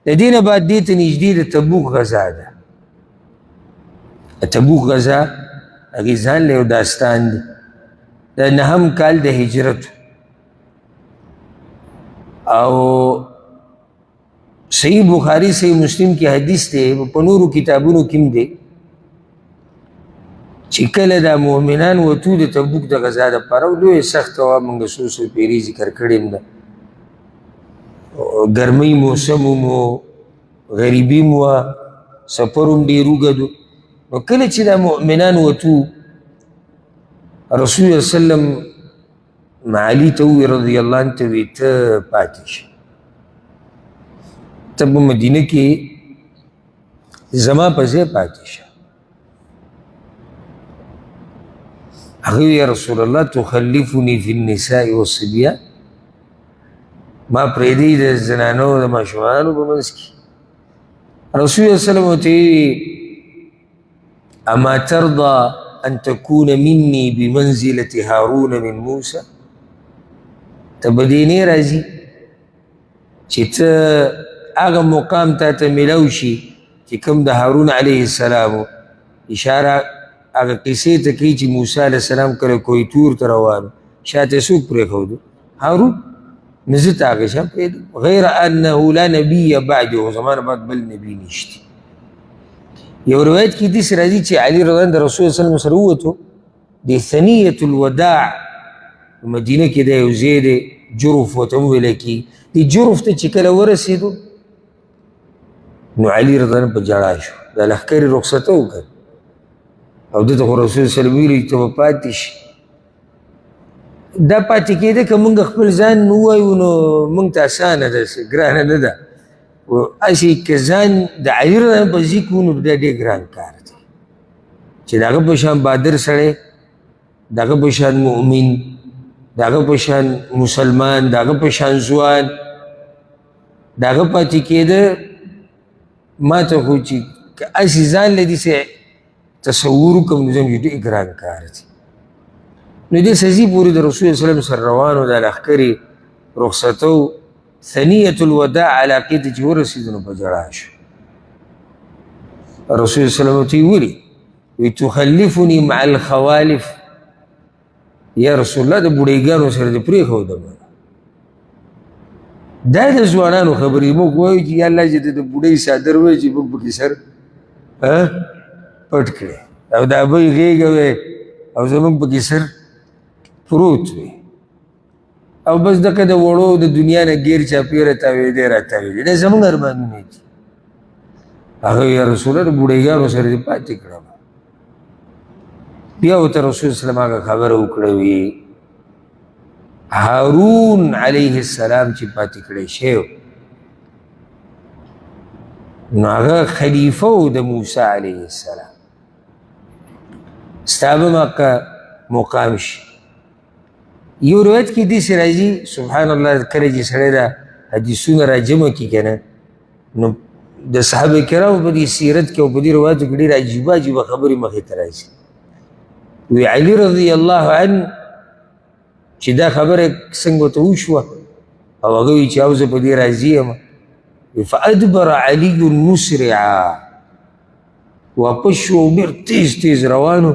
د دې نه بعد دې ته نږدې د تبوک غزا ده. تبوک غزا هغې ځان له یو داستان دی. د 9 کال د هجرت او صحیح بخاری صحیح مسلم کی حدیث دی، په نورو کتابونو کې هم دی چې کله دا مؤمنان وتو د تبوک د غزا دپاره لویه سخته وه. موږ څو څو پیرې ذکر کړې هم ده. ګرمۍ موسم مو غریبي مو وه، سفر هم ډېر اوږد و. نو کله چې دا مؤمنان وتو رسول الله وسلم علي ته وویل رضی الله عنه ته وی ته پاتې شه، ته په مدینه کې زما په ځای پاتې شه. هغه وی یا رسول الله تخلفني في النساء والصبيان، ما پرېږدی د زنانو د ماشومانو په منځ کې. رسول الله وسلم ورته اما ترضى ان تكون مني بمنزلة هارون من موسى، ته به دې نه راځي چې ته هغه مقام تا ته میلاو شي چې کوم د هارون علیه السلام اشاره هغه قصې ته کوي چې موسی علیه السلام کله کوی تور ته روان شاته څوک پرېښودو؟ هارون. نو زه ته هغه شان پرېږدم، غیر انه لا نبي بعده، زما نه بعد بل نبي نشته. یو روایت کې داسې راځي چې علي رضی الله عنه د رسول صلی الله علیه وسلم سره ووتو د ثنیة الوداع مدینه کې د یو ځای دی جرف ورته هم ویلی کېږي. دې جرف ته چې کله ورسېدو نو علي رضی الله عنه په ژړا شو، دا لښکرې رخصته وکړ او ده ته خو رسول صلی الله علیه وسلم ویلي ته به پاتې شي. دا پاتې کېده که موږ خپل ځان ووایو نو موږ ته اسانه ده، ګرانه نه ده. هسې که ځان د علي رضی الله عنه په ځای کړو نو دا ډېر ګران کار دی چې د هغه په شان بهادر سړی، د هغه په شان مؤمن، د هغه په شان مسلمان، د هغه په شان ځوان، د هغه پاتې کېده ما ته خو چې هسې ځان له داسې تصور وکړم نو زه ډېر ګران کار دی. نو دې سزي پورې د رسول صلی الله علیه وسلم سره روانو، دا لښکرې رخصتو ثنیة الوداع علاقې ته چې ورسېدو نو په ژړا شو. رسول صلی الله علیه وسلم ورته ویلي وی تخلفني مع الخوالف، یا رسول الله د بوډېګانو سره دې پرېښودم. دا د ځوانانو خبرې موږ وایو چې یا الله چې د بوډۍ څادر وایي چې موږ پکې سر پټ کړی او د ابۍ غېږه وی او زموږ پکې سر پروت وي او بس دغه د وړو د دنیا نه ګیر چاپېره تاوېدې راتاوېدې. دا زموږ ارمانونه دي. هغه یا رسول الله د بوډېګانو سره دې پاتې کړم. بیا ورته رسول صلی الله علیه وسلم هغه خبره وکړه وي هارون علیه السلام چې پاتې کړی شوی نو هغه خلیفه و د موسی علیه السلام، ستا به مقام شي. یو روایت کې داسې راځي سبحان الله کله چې سړی دا حدیثونه راجمع کړي که نه نو د صحابه کرامو په دې سیرت کې او په دې روایتو کې ډېرې عجیبه عجیبه خبرې مخې ته راځي. وی علي رضی الله عنه چې دا خبره څنګه ورته وشوه او هغه وایي چې او زه په دې راضي یم. فادبر علي مسرعا، واپس شو او ډېر تیز تیز روانو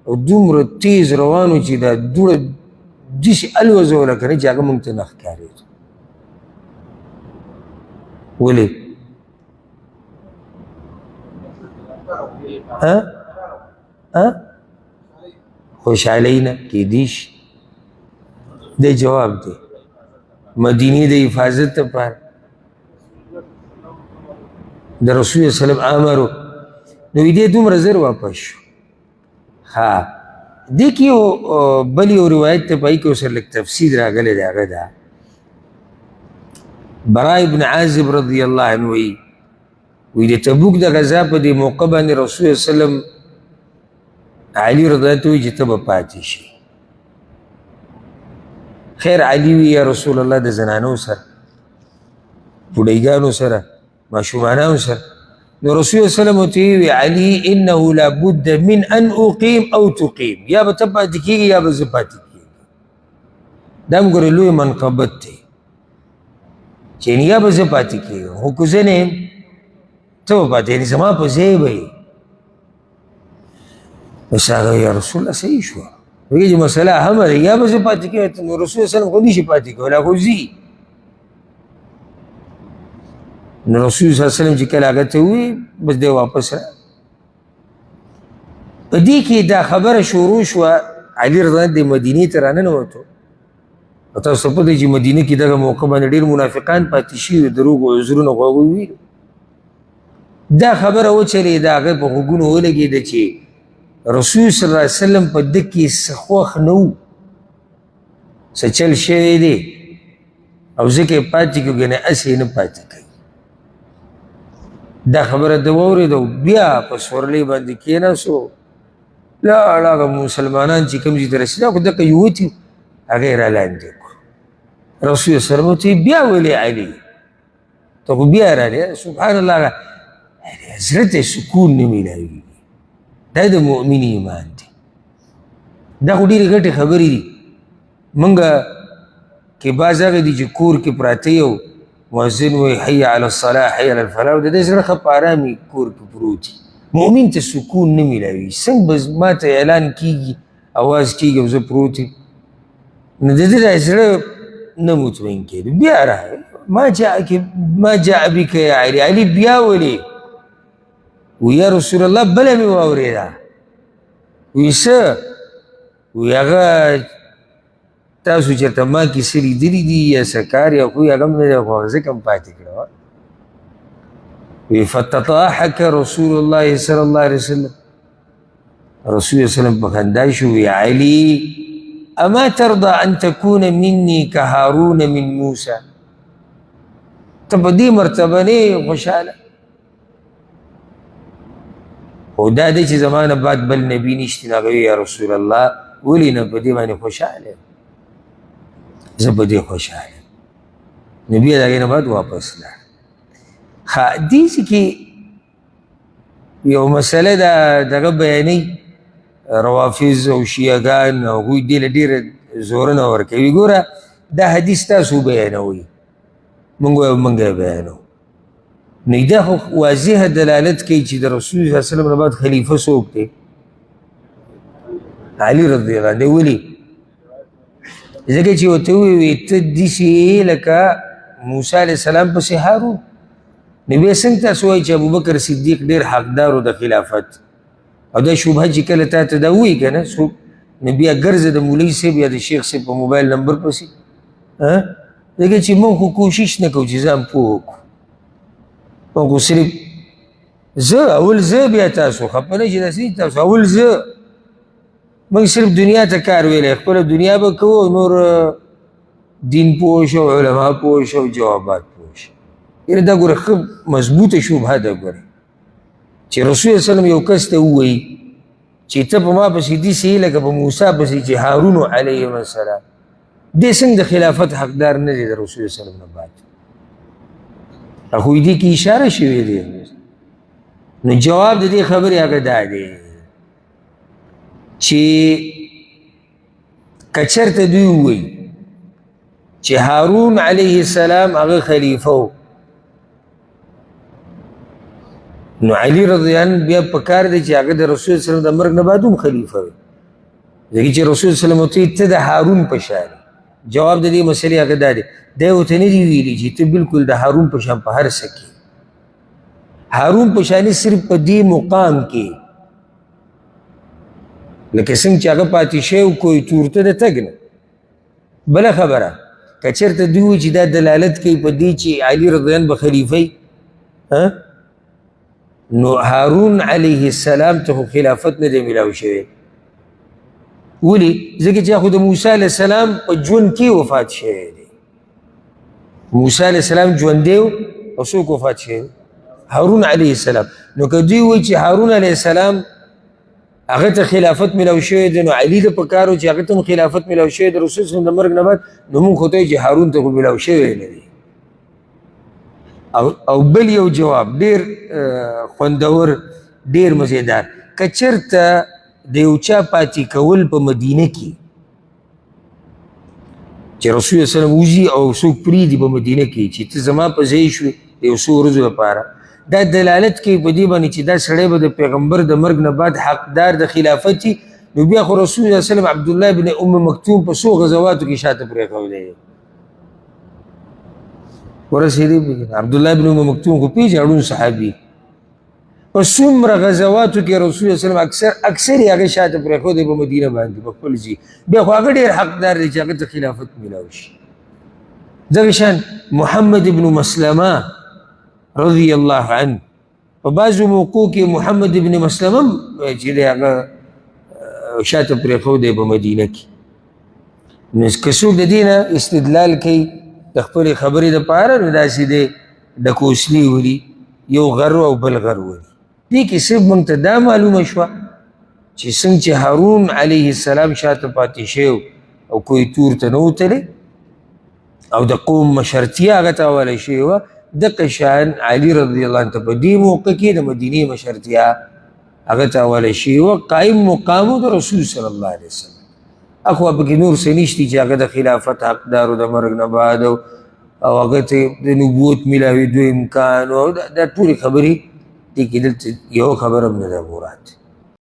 او دومره تیز روانو چې دا دوړه داسې الوځوله که نه چې هغه موږ ته نه ښکارېدو. ولې؟ خوشحالۍ نه کېدی شي. د جواب دی مدینې د حفاظت لپاره د رسول صلی الله علیه وسلم امر و نو دې دومره زر واپس شو. ها دې کې یو بل یو روایت ته پای کې ورسره لږ تفصیل راغلی دی، هغه ده برا ابن عازب رضی الله عنه وی د تبوک د غزا په دې موقع باندې رسول صلی الله علیه وسلم علي رضی الله عنه ته وایي چې ته به پاتې شي. خیر علي وی یا رسول الله د زنانو سره، بوډېګانو سره، ماشومانانو سره. نو رسول الله صلی الله علیه وسلم ورته وی علي انه لابد من ان اقیم او تقیم، یا به ته پاتې کېږي یا به زه پاتې کېږي. دا هم ګورې لوی منقبت دی. چې یا به زه پاتې کېږم خو که زه نه یم ته به پاتې یعنې زما په ځای به یې بس هغه یا رسول الله صحیح شوه وایي چې مسله اهمه ده یا به زه پاتې کېږم نو رسول وسلم خو نشي پاتې کولی خو ځي نو رسول صلی الله علیه وسلم چې کله هغه ته ووایي بس دی واپس را په دې کې دا خبره شروع شوه علي رضی الله د مدینې ته راننوتو او تاسو ته پته چې مدینه کې دغه موقع باندې ډېر منافقان پاتې شوي دروغ او عذرونه خو هغوی ویلو دا خبره وچلېده هغه په غوږونو ولګېده چې رسول صلی الله علیه وسلم په ده کې څه خوښ نه و څه چل شوی دی او ځکه یې پاتې کړو ګنې هسې یې نه پاتې کوي دا خبره ده واورېده بیا په سورلۍ باندې کېناستو لاړ هغه مسلمانان چې کوم ځای ته رسېدا خو دغه یوتي هغه یې رالاندې کړو رسول الله سلم ورته بیا ولې علي ته خو بیا رالې سبحان الله هغه زړه ته سکون نه میلاوي دا د مؤمن ایمان دی دا خو ډېرې ګټې خبرې دي موږ کې بعض هغه دي چې کور کې پراته یو مؤذن وایي حي علی الصلاة حي علی الفلاح د دې زړه ښه په ارامي کور کې پروت وي مؤمن ته سکون نه میلاوي څنګه به ما ته اعلان کېږي اواز کېږي او زه پروت یم نو د دې زړه نه مطمئن کېده بیا راغی ما جاء بک یا علي علي بیا ولې وی یا رسول الله بله مې واورېده وی څه وی هغه تاسو چېرته ما کیسې لیدلي دي یا څه کار یا خو هغه مې خو ځکه م پاتې کړه وی فتضاحک رسول الله صلی الله علیه وسلم رسول الله وسلم په خندا شو وی علي اما ترضى ان تكون مني كهارون من موسى ته په دې مرتبه نه خوشحاله خو دا دی چې زمانه بعد بل نبی نشته نو هغه یا رسول الله ولې نه په دې باندې خوشحاله زه په دې خوشحاله نبی د هغې نه بعد واپس لاړ حدیث کې یو مسله دغه بیانوي روافظ او شیعهګان هغوی دې له ډېره زورونه ورکوي ګوره دا حدیث تاسو بیانوئ موږ یې بیانوو نو دا خو واضح دلالت کوي چې د رسول صلی الله علیه وسلم نه بعد خلیفه څوک دی علي رضی الله عنه ولي ځکه چې ورته ووایي ته داسې لکه موسی علیه السلام پسې هارون نو بیا څنګه تاسو وایي چې ابوبکر صدیق ډېر حقدار و د خلافت او دا شبهه چې کله تا ته دا ووایي که نه څوک نو بیا ګرځه د مولوي صاحب یا د شیخ صاحب په موبایل نمبر پسې ځکه چې موږ خو کوشش نه کوو چې ځان پوه وکړو موږ خو صرف زه اول زه بیا تاسو خفه نه چې داسې تاسو اول زه موږ صرف دنیا ته کار ویلی خپله دنیا به کوو نور دین پوه شو علما پوه شو جوابات پوه شو یعنې دا ګوره ښه مضبوطه شبهه ده ګوره چې رسول وسلم یو کس ته ووایي چې ته په ما پسې داسې لکه په موسی پسې چې هارون علیهم السلام دې څنګه د خلافت حقدار نه دی د رسول وسلم نه بعد خو دې کې اشاره شوې دی نو جواب د دې خبرې هغه دا دی چې که چېرته دوی ووایي چې هارون علیه السلام هغه خلیفه و نو علي رضی الله عنه بیا پکار دی چې هغه د رسول صلی الله علیه وسلم د مرګ نه بعد هم خلیفه وي ځکه چې رسول صلی الله علیه وسلم ورته ته د هارون په شان جواب د دې مسلې هغه دا دی دی ورته نه دي ویلي چې ته بالکل د هارون په شان په هر څه کې هارون په شانې صرف په دې مقام کې لکه څنګه چې هغه پاتې شوی و کوی تورته د تګ نه بله خبره که چېرته دوی وایي چې دا دلالت کوي په دې چې علي رضی الله عنه به خلیفه نو هارون علیه السلام ته خو خلافت نه دی میلاو شوی ولې ځکه چې خو د موسی علیه السلام په ژوند کې وفات شوی دی موسی علیه السلام ژوندی و او څوک وفات شوی هارون علیه السلام نو که دوی وایي چې هارون علیه السلام هغه ته خلافت میلاو شوی دی نو علي ته پکار و چې هغه ته هم خلافت میلاو شوی دی رسول صلی د مرګ نه بعد نو مونږ خو ته چې هارون ته خو میلاو شوی نه دی او بل یو جواب ډېر خوندور ډېر مزیدار که چېرته د یو چا پاتې کول په مدینه کې چې رسول الله صلی الله علیه وسلم وځي او څوک پرېږدي په مدینه کې چې ته زما په ځای شوې د یو څو ورځو لپاره، دا دلالت کوي په دې باندې چې دا سړی به د پیغمبر د مرګ نه بعد حقدار د خلافت وي. نو بیا خو رسول الله صلی الله علیه وسلم عبدالله بن ام مکتوم په څو غزواتو کې شاته پرېښودی دی. ورسېدی عبدالله بن ام مکتوم خو پیژنې اړون صحابي، په څومره غزواتو کې رسول الله صلی الله علیه وسلم اکثر یې هغه شاته پرېښودی په مدینه باندې په خپل ځي. بیا خو هغه ډېر حقدار دی چې هغه ته خلافت میلاو شي. دغه شان محمد بن مسلمه رضی الله عنه، په بعضو موقعو کې محمد بن مسلمه چې دی هغه شاته پرېښودی په مدینه کې. نو که څوک د دې نه استدلال کوي د خپلې خبرې دپاره، نو داسې دی د کوسلي ولي، یو غر او بل غر ولي. دې کې صرف موږ ته دا معلومه شوه چې څنګه چې هارون علیه السلام شاته پاتې شوی او کوی تور ته نه وتلی او د قوم مشرتیا هغه ته حواله شوې وه، دقه شان علي رضی الله عنه ته په دې موقع کې د مدینې مشرتیا هغه ته حواله شوې وه، قایم مقام د رسول صلی الله علیه وسلم. اخوا پکې نور څه نشتي چې هغه د خلافت حقدار د مرګ نه بعد او هغه ته د نبوت میلاوېدو امکان او دا ټولې خبرې دې کې دلته یو خبره هم نه ده مراد.